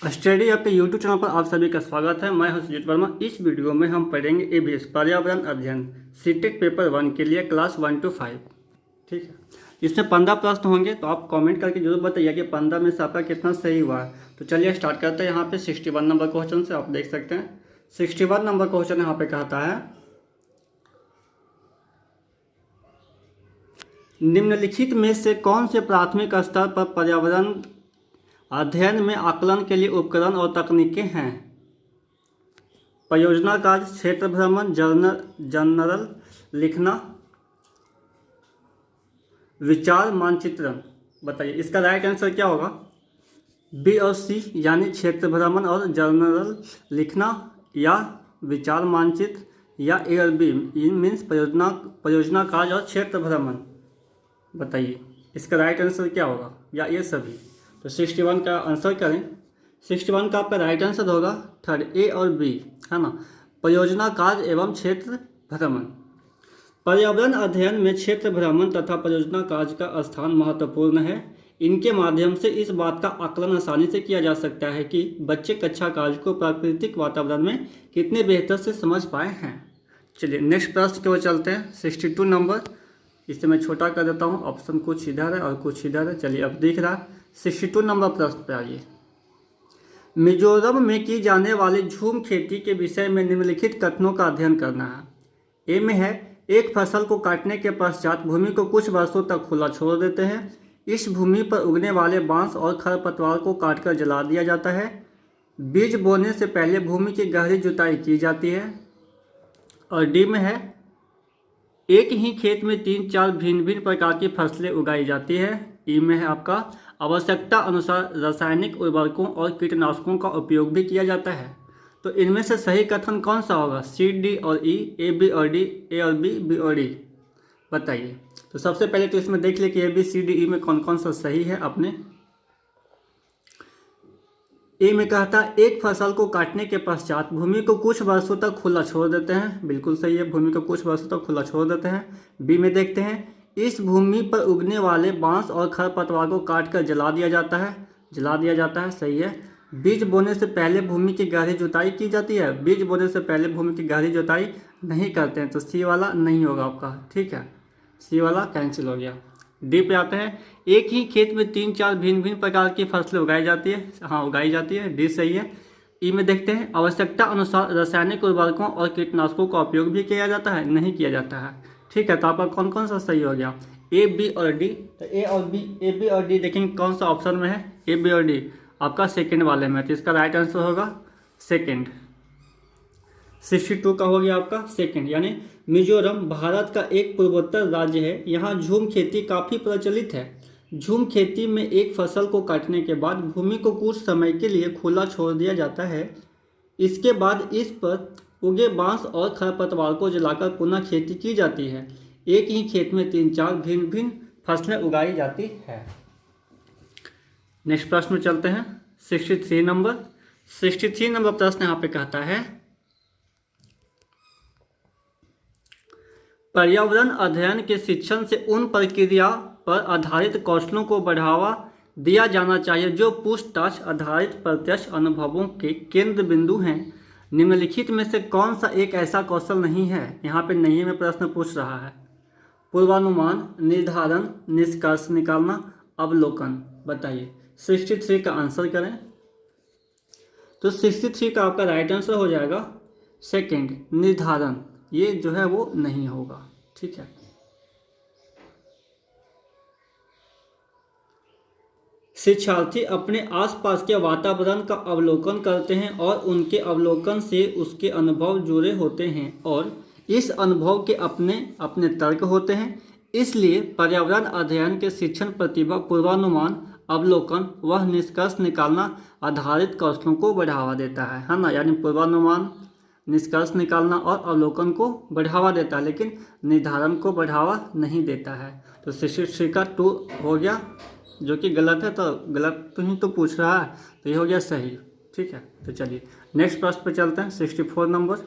Study आपके YouTube channel पर आप सभी का स्वागत है। मैं हूं सुजीत वर्मा। इस वीडियो में हम पढ़ेंगे एबीएस पर्यावरण अध्ययन सीटेट पेपर 1 के लिए क्लास 1 to 5। ठीक है, इसमें 15 प्रश्न होंगे, तो आप कमेंट करके जरूर बताइए कि 15 में से आपका कितना सही हुआ है। तो चलिए स्टार्ट करते हैं। यहाँ पे 61 नंबर क्वेश्चन से आप देख सकते हैं। 61 नंबर क्वेश्चन यहाँ पे कहता है, निम्नलिखित में से कौन से प्राथमिक स्तर पर पर्यावरण अध्ययन में आकलन के लिए उपकरण और तकनीकें हैं? परियोजना कार्य, क्षेत्र भ्रमण, जर्नल लिखना, विचार मानचित्रण। बताइए इसका राइट आंसर क्या होगा? बी और सी, यानी क्षेत्र भ्रमण और जर्नल लिखना या विचार मानचित्र, या ए और बी मीन्स परियोजना कार्य और क्षेत्र भ्रमण। बताइए इसका राइट आंसर क्या होगा, या ये सभी? तो 61 का आंसर करें। 61 का आपका राइट आंसर होगा थर्ड, ए और बी, है ना, परियोजना कार्य एवं क्षेत्र भ्रमण। पर्यावरण अध्ययन में क्षेत्र भ्रमण तथा परियोजना कार्य का स्थान महत्वपूर्ण है। इनके माध्यम से इस बात का आकलन आसानी से किया जा सकता है कि बच्चे कक्षा कार्य को प्राकृतिक वातावरण में कितने बेहतर से समझ पाए हैं। चलिए नेक्स्ट प्रश्न की ओर चलते हैं। 62 नंबर, इसे मैं छोटा कर देता हूँ, ऑप्शन कुछ इधर है और कुछ इधर है। चलिए अब दिख रहा है। 62 नंबर प्रश्न पे आइए। मिजोरम में की जाने वाली झूम खेती के विषय में निम्नलिखित कथनों का अध्ययन करना है। ए में है, एक फसल को काटने के पश्चात भूमि को कुछ वर्षों तक खुला छोड़ देते हैं। इस भूमि पर उगने वाले बांस और खरपतवार को काटकर जला दिया जाता है। बीज बोने से पहले भूमि की गहरी जुताई की जाती है। और डी में है, एक ही खेत में 3-4 भिन्न भिन्न प्रकार की फसलें उगाई जाती है। ई में है आपका, आवश्यकता अनुसार रासायनिक उर्वरकों और कीटनाशकों का उपयोग भी किया जाता है। तो इनमें से सही कथन कौन सा होगा? सी, डी और ई, ए, बी और डी, ए और बी और डी। बताइए। तो सबसे पहले तो इसमें देख ले कि ए, बी, सी, डी, ई में कौन कौन सा सही है। अपने ए में कहता है, एक फसल को काटने के पश्चात भूमि को कुछ वर्षों तक खुला छोड़ देते हैं। बिल्कुल सही है, भूमि को कुछ वर्षों तक खुला छोड़ देते हैं। बी में देखते हैं, इस भूमि पर उगने वाले बांस और खरपतवार को काटकर जला दिया जाता है। जला दिया जाता है, सही है। बीज बोने से पहले भूमि की गहरी जुताई की जाती है। बीज बोने से पहले भूमि की गहरी जुताई नहीं करते हैं, तो सी वाला नहीं होगा आपका। ठीक है, सी वाला कैंसिल हो गया। डी पे आते हैं, एक ही खेत में 3-4 भिन्न भिन्न प्रकार की फसलें उगाई जाती है। हाँ, उगाई जाती है, डी सही है। ई में देखते हैं, आवश्यकता अनुसार रासायनिक उर्वरकों और कीटनाशकों का उपयोग भी किया जाता है, नहीं किया जाता है। ठीक है, तो आपका कौन कौन सा सही हो गया? ए, बी और डी। तो ए और बी, ए, बी और डी देखेंगे कौन सा ऑप्शन में है। ए, बी और डी आपका सेकेंड वाले में, तो इसका राइट आंसर होगा सेकेंड। 62 का हो गया आपका सेकंड, यानी मिजोरम भारत का एक पूर्वोत्तर राज्य है। यहाँ झूम खेती काफ़ी प्रचलित है। झूम खेती में एक फसल को काटने के बाद भूमि को कुछ समय के लिए खुला छोड़ दिया जाता है। इसके बाद इस पर उगे बांस और खरपतवार को जलाकर पुनः खेती की जाती है। एक ही खेत में 3-4 भिन्न भिन्न फसलें उगाई जाती है। नेक्स्ट प्रश्न में चलते हैं। 63 नंबर। 63 नंबर प्रश्न यहाँ पे कहता है, पर्यावरण अध्ययन के शिक्षण से उन प्रक्रिया पर आधारित कौशलों को बढ़ावा दिया जाना चाहिए जो पूछताछ आधारित प्रत्यक्ष अनुभवों के केंद्र बिंदु हैं। निम्नलिखित में से कौन सा एक ऐसा कौशल नहीं है? यहाँ पे नहीं में प्रश्न पूछ रहा है। पूर्वानुमान, निर्धारण, निष्कर्ष निकालना, अवलोकन। बताइए 63 का आंसर करें। तो 63 का आपका राइट आंसर हो जाएगा सेकेंड, निर्धारण। ये जो है वो नहीं होगा। ठीक है, शिक्षार्थी अपने आसपास के वातावरण का अवलोकन करते हैं और उनके अवलोकन से उसके अनुभव जुड़े होते हैं और इस अनुभव के अपने अपने तर्क होते हैं। इसलिए पर्यावरण अध्ययन के शिक्षण प्रतिभा, पूर्वानुमान, अवलोकन व निष्कर्ष निकालना आधारित कौशलों को बढ़ावा देता है ना। यानी पूर्वानुमान, निष्कर्ष निकालना और अवलोकन को बढ़ावा देता है, लेकिन निर्धारण को बढ़ावा नहीं देता है। तो 63 का 2 हो गया, जो कि गलत है। तो गलत तो ही तो पूछ रहा है, तो ये हो गया सही। ठीक है, तो चलिए नेक्स्ट प्रश्न पे चलते हैं। 64 नंबर।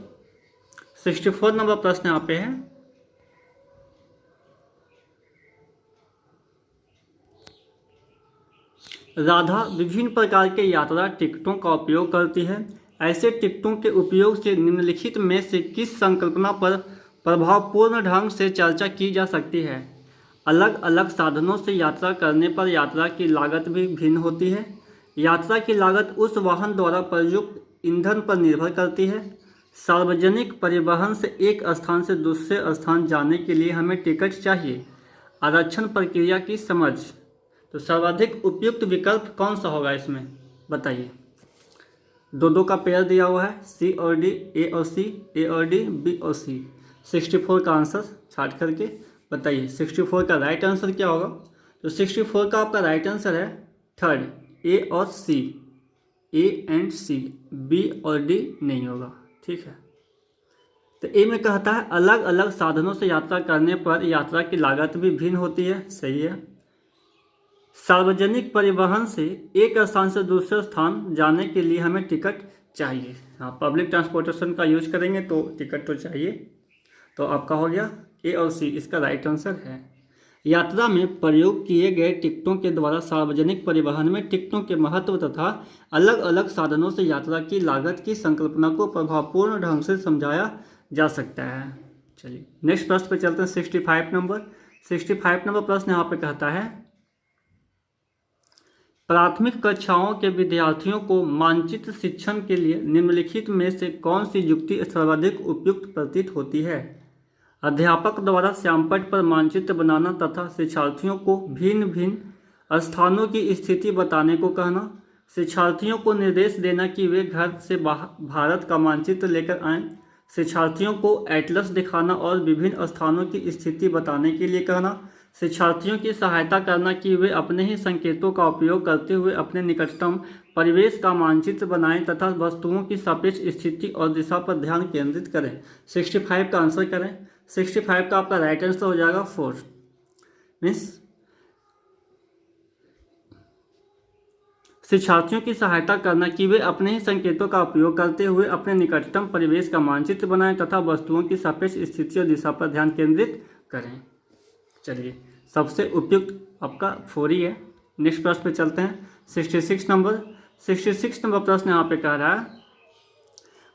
64 नंबर प्रश्न यहाँ पे है, राधा विभिन्न प्रकार के यात्रा टिकटों का उपयोग करती है। ऐसे टिकटों के उपयोग से निम्नलिखित में से किस संकल्पना पर प्रभावपूर्ण ढंग से चर्चा की जा सकती है? अलग अलग साधनों से यात्रा करने पर यात्रा की लागत भी भिन्न होती है। यात्रा की लागत उस वाहन द्वारा प्रयुक्त ईंधन पर निर्भर करती है। सार्वजनिक परिवहन से एक स्थान से दूसरे स्थान जाने के लिए हमें टिकट चाहिए। आरक्षण प्रक्रिया की समझ। तो सर्वाधिक उपयुक्त विकल्प कौन सा होगा इसमें, बताइए। दो का पेयर दिया हुआ है, सी और डी, ए और सी, ए और डी, बी और सी। 64 का आंसर छाट करके बताइए 64 का राइट आंसर क्या होगा। तो 64 का आपका राइट आंसर है थर्ड, ए और सी, ए एंड सी, बी और डी नहीं होगा। ठीक है, तो ए में कहता है अलग अलग साधनों से यात्रा करने पर यात्रा की लागत भी भिन्न होती है, सही है। सार्वजनिक परिवहन से एक स्थान से दूसरे स्थान जाने के लिए हमें टिकट चाहिए। हाँ, पब्लिक ट्रांसपोर्टेशन का यूज करेंगे तो टिकट तो चाहिए। तो आपका हो गया ए और सी, इसका राइट आंसर है। यात्रा में प्रयोग किए गए टिकटों के द्वारा सार्वजनिक परिवहन में टिकटों के महत्व तथा अलग अलग साधनों से यात्रा की लागत की संकल्पना को प्रभावपूर्ण ढंग से समझाया जा सकता है। चलिए नेक्स्ट प्रश्न पे चलते हैं। 65 नंबर प्रश्न यहाँ पे कहता है प्राथमिक कक्षाओं के विद्यार्थियों को मानचित्र शिक्षण के लिए निम्नलिखित में से कौन सी युक्ति सर्वाधिक उपयुक्त प्रतीत होती है? अध्यापक द्वारा श्यामपट्ट पर मानचित्र बनाना तथा शिक्षार्थियों को भिन्न भिन्न स्थानों की स्थिति बताने को कहना, शिक्षार्थियों को निर्देश देना कि वे घर से भारत का मानचित्र लेकर आएं, शिक्षार्थियों को एटलस दिखाना और विभिन्न स्थानों की स्थिति बताने के लिए कहना, शिक्षार्थियों की सहायता करना कि वे अपने ही संकेतों का उपयोग करते हुए अपने निकटतम परिवेश का मानचित्र बनाएं तथा वस्तुओं की सापेक्ष स्थिति और दिशा पर ध्यान केंद्रित करें। 65 का आंसर करें। 65 का आपका राइट आंसर हो जाएगा 4। मीन्स शिक्षार्थियों की सहायता करना कि वे अपने ही संकेतों का उपयोग करते हुए अपने निकटतम परिवेश का मानचित्र बनाएं तथा वस्तुओं की सापेक्ष स्थिति और दिशा पर ध्यान केंद्रित करें। चलिए सबसे उपयुक्त आपका 4 ही है। नेक्स्ट प्रश्न पे चलते हैं। 66 नंबर प्रश्न यहाँ पे कह रहा है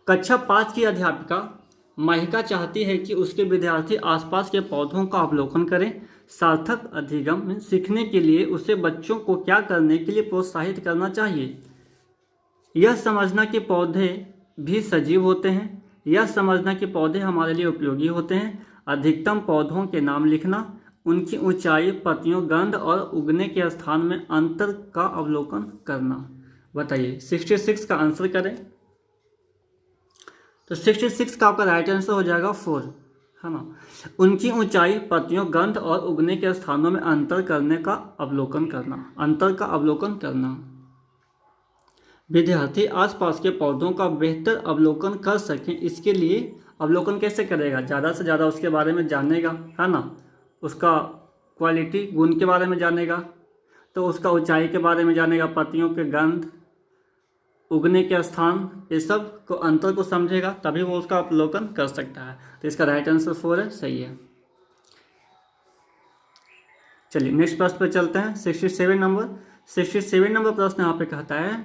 कक्षा 5 की अध्यापिका महिका चाहती है कि उसके विद्यार्थी आसपास के पौधों का अवलोकन करें। सार्थक अधिगम में सीखने के लिए उसे बच्चों को क्या करने के लिए प्रोत्साहित करना चाहिए? यह समझना कि पौधे भी सजीव होते हैं, यह समझना कि पौधे हमारे लिए उपयोगी होते हैं, अधिकतम पौधों के नाम लिखना, उनकी ऊंचाई, पत्तियों, गंध और उगने के स्थान में अंतर का अवलोकन करना। बताइए 66 का आंसर करें। तो 66 का आपका राइट आंसर हो जाएगा 4, है ना। उनकी ऊंचाई, पत्तियों, गंध और उगने के स्थानों में अंतर करने का अवलोकन करना, अंतर का अवलोकन करना। विद्यार्थी आसपास के पौधों का बेहतर अवलोकन कर सकें, इसके लिए अवलोकन कैसे करेगा? ज़्यादा से ज़्यादा उसके बारे में जानेगा, है ना, उसका क्वालिटी, गुण के बारे में जानेगा, तो उसका ऊंचाई के बारे में जानेगा, पत्तियों के गंध, उगने के स्थान, ये सब को अंतर को समझेगा, तभी वो उसका अवलोकन कर सकता है। तो इसका राइट आंसर 4 है, सही है। चलिए नेक्स्ट प्रश्न पे चलते हैं। 67 नंबर प्रश्न यहाँ पे कहता है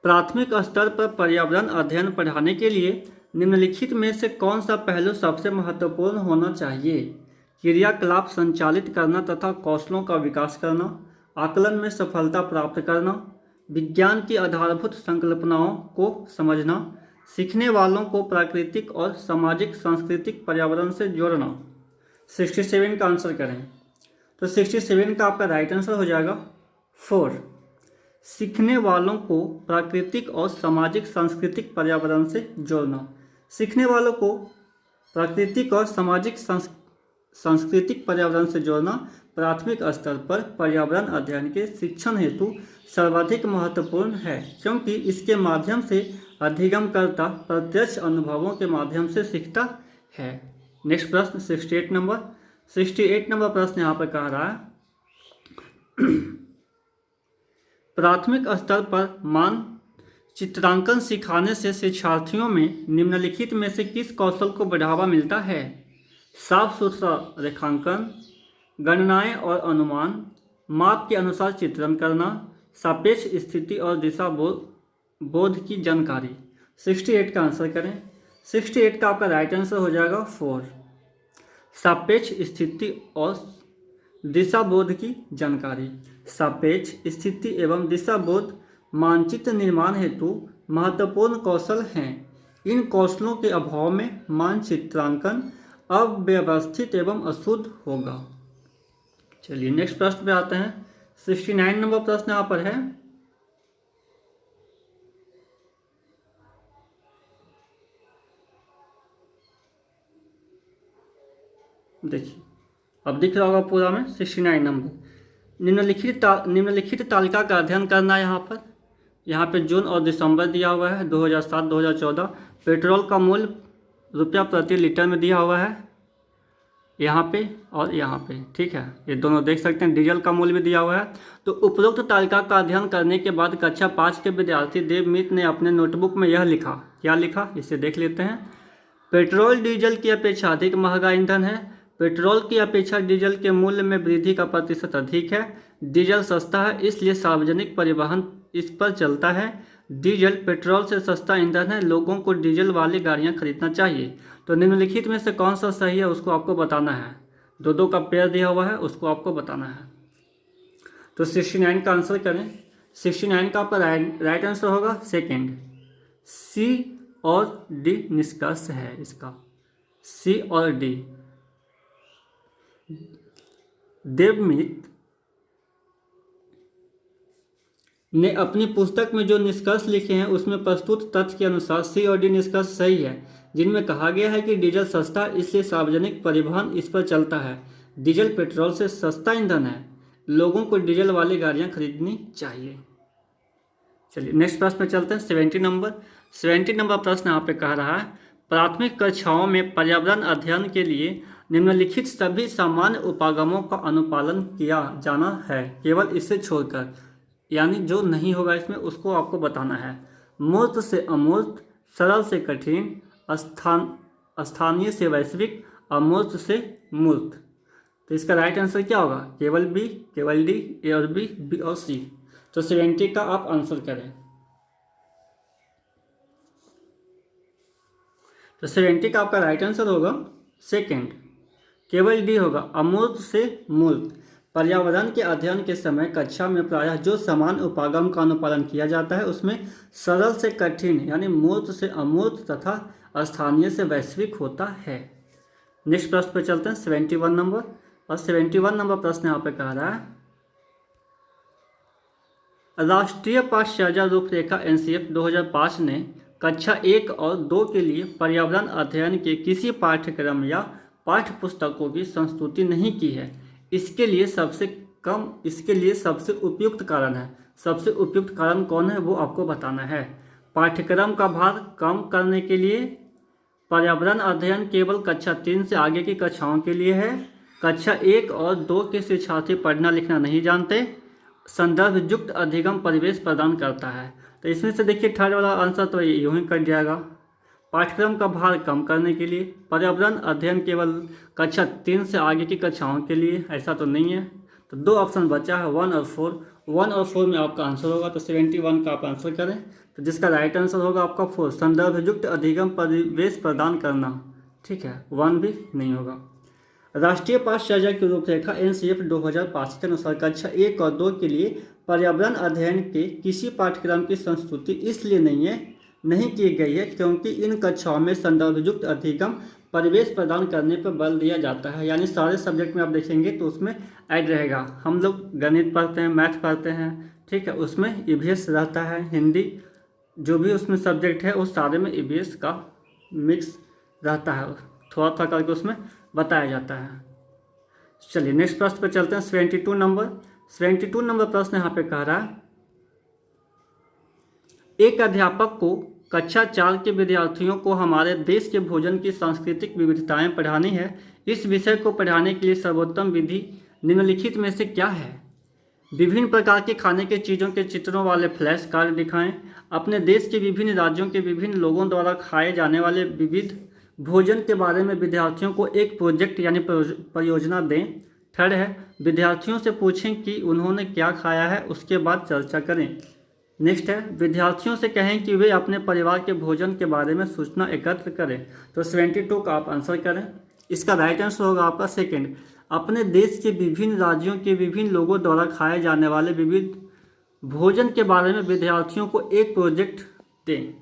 प्राथमिक स्तर पर पर्यावरण अध्ययन पढ़ाने के लिए निम्नलिखित में से कौन सा पहलू सबसे महत्वपूर्ण होना चाहिए? क्रियाकलाप संचालित करना तथा कौशलों का विकास करना, आकलन में सफलता प्राप्त करना, विज्ञान की आधारभूत संकल्पनाओं को समझना, सीखने वालों को प्राकृतिक और सामाजिक सांस्कृतिक पर्यावरण से जोड़ना। 67 का आंसर करें। तो 67 का आपका राइट आंसर हो जाएगा 4। सीखने वालों को प्राकृतिक और सामाजिक सांस्कृतिक पर्यावरण से जोड़ना। सीखने वालों को प्राकृतिक और सामाजिक सांस्कृतिक पर्यावरण से जोड़ना प्राथमिक स्तर पर पर्यावरण अध्ययन के शिक्षण हेतु सर्वाधिक महत्वपूर्ण है, क्योंकि इसके माध्यम से अधिगमकर्ता प्रत्यक्ष अनुभवों के माध्यम से सीखता है। नेक्स्ट प्रश्न 68 नंबर प्रश्न यहाँ पर कह रहा है प्राथमिक स्तर पर चित्रांकन सिखाने से शिक्षार्थियों में निम्नलिखित में से किस कौशल को बढ़ावा मिलता है? साफ सुथरा रेखांकन, गणनाएं और अनुमान, माप के अनुसार चित्रण करना, सापेक्ष स्थिति और दिशा बोध की जानकारी। 68 का आंसर करें। 68 का आपका राइट आंसर हो जाएगा 4, सापेक्ष स्थिति और दिशा बोध की जानकारी। सापेक्ष स्थिति एवं दिशा बोध मानचित्र निर्माण हेतु महत्वपूर्ण कौशल हैं। इन कौशलों के अभाव में मानचित्रांकन अव्यवस्थित एवं अशुद्ध होगा। चलिए नेक्स्ट प्रश्न पे आते हैं। 69 नंबर प्रश्न यहाँ पर है, देखिए अब दिख रहा होगा पूरा में। 69 नंबर, निम्नलिखित तालिका का अध्ययन करना है। यहाँ पे जून और दिसंबर दिया हुआ है 2007 2014। पेट्रोल का मूल्य रुपया प्रति लीटर में दिया हुआ है यहाँ पे और यहाँ पे, ठीक है, ये दोनों देख सकते हैं। डीजल का मूल्य भी दिया हुआ है। तो उपरोक्त तालिका का अध्ययन करने के बाद कक्षा 5 के विद्यार्थी देवमित ने अपने नोटबुक में यह लिखा। क्या लिखा, इसे देख लेते हैं। पेट्रोल डीजल की अपेक्षा अधिक महंगा ईंधन है। पेट्रोल की अपेक्षा डीजल के मूल्य में वृद्धि का प्रतिशत अधिक है। डीजल सस्ता है, इसलिए सार्वजनिक परिवहन इस पर चलता है। डीजल पेट्रोल से सस्ता ईंधन है, लोगों को डीजल वाली गाड़ियां खरीदना चाहिए। तो निम्नलिखित में से कौन सा सही है उसको आपको बताना है। दो का पेयर दिया हुआ है, उसको आपको बताना है। तो 69 का आंसर करें। 69 का आपका राइट आंसर होगा सेकेंड, सी और डी निष्कर्ष है इसका। सी और डी। देवमित ने अपनी पुस्तक में जो निष्कर्ष लिखे हैं उसमें प्रस्तुत तथ्य के अनुसार सी और डी निष्कर्ष सही है, जिनमें कहा गया है कि डीजल सस्ता इसलिए सार्वजनिक परिवहन इस पर चलता है। डीजल पेट्रोल से सस्ता ईंधन है, लोगों को डीजल वाली गाड़ियां खरीदनी चाहिए। चलिए नेक्स्ट प्रश्न में चलते हैं। 70 नंबर प्रश्न यहाँ पे कह रहा है, प्राथमिक कक्षाओं में पर्यावरण अध्ययन के लिए निम्नलिखित सभी सामान्य उपागमों का अनुपालन किया जाना है, केवल इसे छोड़कर। यानी जो नहीं होगा इसमें उसको आपको बताना है। मूर्त से अमूर्त, सरल से कठिन, स्थानीय से वैश्विक, अमूर्त से मूर्त। तो इसका राइट आंसर क्या होगा? केवल बी, केवल डी, ए और बी और सी। तो 70 का आप आंसर करें। तो 70 का आपका राइट आंसर होगा सेकेंड, केवल डी होगा, अमूर्त से मूर्त। पर्यावरण के अध्ययन के समय कक्षा में प्रायः जो समान उपागम का अनुपालन किया जाता है उसमें सरल से कठिन यानी मूर्त से अमूर्त तथा स्थानीय से वैश्विक होता है। नेक्स्ट प्रश्न पर चलते हैं 71 नंबर। और 71 नंबर प्रश्न यहाँ पे कह रहा है, राष्ट्रीय पाठ्यचर्या रूपरेखा NCF 2005 ने कक्षा 1 और 2 के लिए पर्यावरण अध्ययन के किसी पाठ्यक्रम या पाठ्य पुस्तकों की संस्तुति नहीं की है। इसके लिए सबसे उपयुक्त कारण है। सबसे उपयुक्त कारण कौन है वो आपको बताना है। पाठ्यक्रम का भार कम करने के लिए पर्यावरण अध्ययन केवल कक्षा 3 से आगे की कक्षाओं के लिए है। कक्षा 1 और 2 के शिक्षार्थी पढ़ना लिखना नहीं जानते। संदर्भ युक्त अधिगम परिवेश प्रदान करता है। तो इसमें से देखिए थर्ड वाला आंसर तो यूं ही कट जाएगा। पाठ्यक्रम का भार कम करने के लिए, पर्यावरण अध्ययन केवल कक्षा 3 से आगे की कक्षाओं के लिए, ऐसा तो नहीं है। तो दो ऑप्शन बचा है 1 और 4। 1 और 4 में आपका आंसर होगा। तो 71 का आप आंसर करें। तो जिसका राइट आंसर होगा आपका 4, संदर्भ युक्त अधिगम परिवेश प्रदान करना। ठीक है, 1 भी नहीं होगा। राष्ट्रीय पाठ्यचर्या की रूपरेखा NCF 2005 के अनुसार कक्षा 1 और 2 के लिए पर्यावरण अध्ययन के किसी पाठ्यक्रम की संस्तुति इसलिए नहीं की गई है क्योंकि इन कक्षाओं में संदर्भ युक्त अधिगम परिवेश प्रदान करने पर बल दिया जाता है। यानी सारे सब्जेक्ट में आप देखेंगे तो उसमें ऐड रहेगा। हम लोग गणित पढ़ते हैं, मैथ पढ़ते हैं, ठीक है, उसमें EVS रहता है, हिंदी जो भी उसमें सब्जेक्ट है उस सारे में EVS का मिक्स रहता है, थोड़ा थोड़ा करके उसमें बताया जाता है। चलिए नेक्स्ट प्रश्न पर चलते हैं 72 नंबर। 72 नंबर प्रश्न यहाँ पे कह रहा है, एक अध्यापक को कक्षा 4 के विद्यार्थियों को हमारे देश के भोजन की सांस्कृतिक विविधताएं पढ़ानी है। इस विषय को पढ़ाने के लिए सर्वोत्तम विधि निम्नलिखित में से क्या है? विभिन्न प्रकार के खाने के चीज़ों के चित्रों वाले फ्लैश कार्ड दिखाएं। अपने देश के विभिन्न राज्यों के विभिन्न लोगों द्वारा खाए जाने वाले विविध भोजन के बारे में विद्यार्थियों को एक प्रोजेक्ट यानी परियोजना दें। थर्ड है, विद्यार्थियों से पूछें कि उन्होंने क्या खाया है, उसके बाद चर्चा करें। नेक्स्ट है, विद्यार्थियों से कहें कि वे अपने परिवार के भोजन के बारे में सूचना एकत्र करें। तो 72 का आप आंसर करें। इसका राइट आंसर होगा आपका सेकंड, अपने देश के विभिन्न राज्यों के विभिन्न लोगों द्वारा खाए जाने वाले विविध भोजन के बारे में विद्यार्थियों को एक प्रोजेक्ट दें।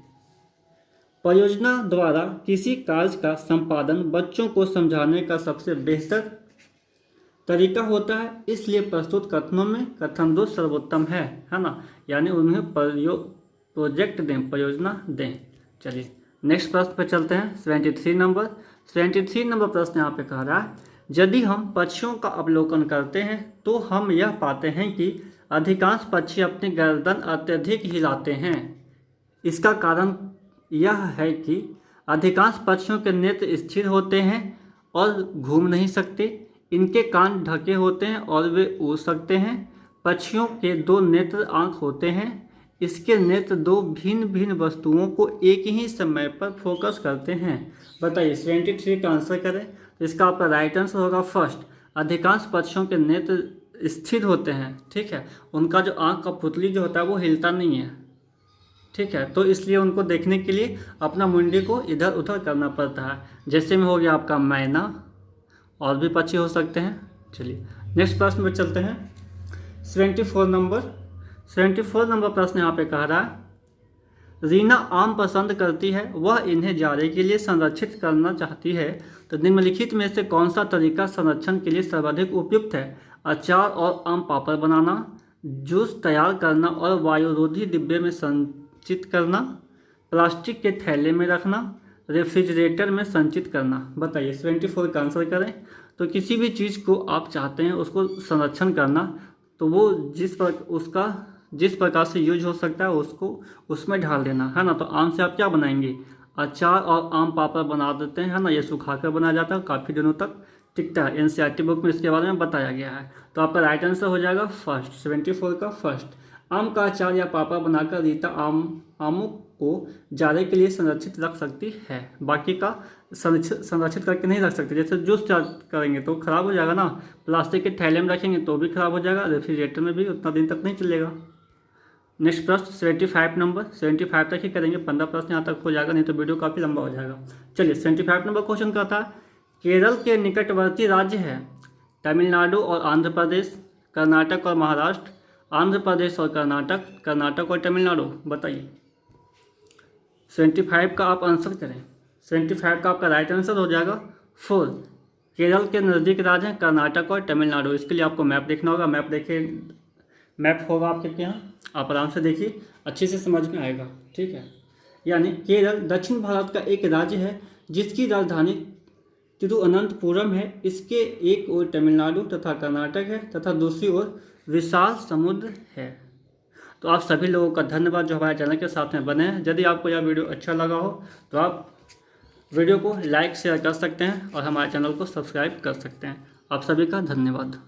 परियोजना द्वारा किसी कार्य का संपादन बच्चों को समझाने का सबसे बेहतर तरीका होता है, इसलिए प्रस्तुत कथनों में कथन 2 सर्वोत्तम है ना। यानी उन्हें प्रोजेक्ट दें, परियोजना दें। चलिए नेक्स्ट प्रश्न पर चलते हैं। 73 नंबर प्रश्न यहाँ पे कह रहा है, यदि हम पक्षियों का अवलोकन करते हैं तो हम यह पाते हैं कि अधिकांश पक्षी अपनी गर्दन अत्यधिक हिलाते हैं। इसका कारण यह है कि अधिकांश पक्षियों के नेत्र स्थिर होते हैं और घूम नहीं सकते, इनके कान ढके होते हैं और वे उड़ सकते हैं। पक्षियों के 2 नेत्र आँख होते हैं, इसके नेत्र 2 भिन्न भिन्न वस्तुओं को एक ही समय पर फोकस करते हैं। बताइए 73 का आंसर करें। तो इसका आपका राइट आंसर होगा फर्स्ट, अधिकांश पक्षियों के नेत्र स्थिर होते हैं। ठीक है, उनका जो आँख का पुतली जो होता है वो हिलता नहीं है। ठीक है, तो इसलिए उनको देखने के लिए अपना मुंडी को इधर उधर करना पड़ता है। जैसे में हो गया आपका मैना, और भी पक्षी हो सकते हैं। चलिए नेक्स्ट प्रश्न में चलते हैं। 74 नंबर प्रश्न यहाँ पे कह रहा है, रीना आम पसंद करती है, वह इन्हें जाड़े के लिए संरक्षित करना चाहती है। तो निम्नलिखित में से कौन सा तरीका संरक्षण के लिए सर्वाधिक उपयुक्त है? अचार और आम पापड़ बनाना, जूस तैयार करना और वायुरोधी डिब्बे में संचित करना, प्लास्टिक के थैले में रखना, रेफ्रिजरेटर में संचित करना। बताइए 74 का आंसर करें। तो किसी भी चीज़ को आप चाहते हैं उसको संरक्षण करना, तो वो जिस प्रकार से यूज हो सकता है उसको उसमें ढाल देना है ना। तो आम से आप क्या बनाएंगे? अचार और आम पापड़ बना देते हैं, है ना। ये सुखाकर बनाया जाता है, काफ़ी दिनों तक टिकता है। NCERT बुक में इसके बारे में बताया गया है। तो आपका राइट आंसर हो जाएगा फर्स्ट, 74 का फर्स्ट। आम का अचार या पापड़ बनाकर रीता आमों को जाड़े के लिए संरक्षित रख सकती है, बाकी का संरक्षित करके नहीं रख सकते। जैसे जूस करेंगे तो खराब हो जाएगा ना, प्लास्टिक के थैले में रखेंगे तो भी खराब हो जाएगा, रेफ्रिजरेटर में भी उतना दिन तक नहीं चलेगा। नेक्स्ट प्रश्न 75 तक ही करेंगे, 15 प्रश्न यहाँ तक हो जाएगा, नहीं तो वीडियो काफ़ी लंबा हो जाएगा। चलिए 75 नंबर क्वेश्चन कहता है, केरल के निकटवर्ती राज्य है तमिलनाडु और आंध्र प्रदेश, कर्नाटक और महाराष्ट्र, आंध्र प्रदेश और कर्नाटक और तमिलनाडु। बताइए 75 का आप आंसर करें। 75 का आपका राइट आंसर हो जाएगा 4। केरल के नज़दीक राज्य हैं कर्नाटक और तमिलनाडु। इसके लिए आपको मैप देखना होगा। मैप देखिए, मैप होगा आपके यहाँ, आप आराम से देखिए, अच्छे से समझ में आएगा। ठीक है, यानी केरल दक्षिण भारत का एक राज्य है जिसकी राजधानी तिरुवनंतपुरम है। इसके एक ओर तमिलनाडु तथा कर्नाटक है तथा दूसरी ओर विशाल समुद्र है। तो आप सभी लोगों का धन्यवाद जो हमारे चैनल के साथ में बने हैं। यदि आपको यह वीडियो अच्छा लगा हो तो आप वीडियो को लाइक शेयर कर सकते हैं और हमारे चैनल को सब्सक्राइब कर सकते हैं। आप सभी का धन्यवाद।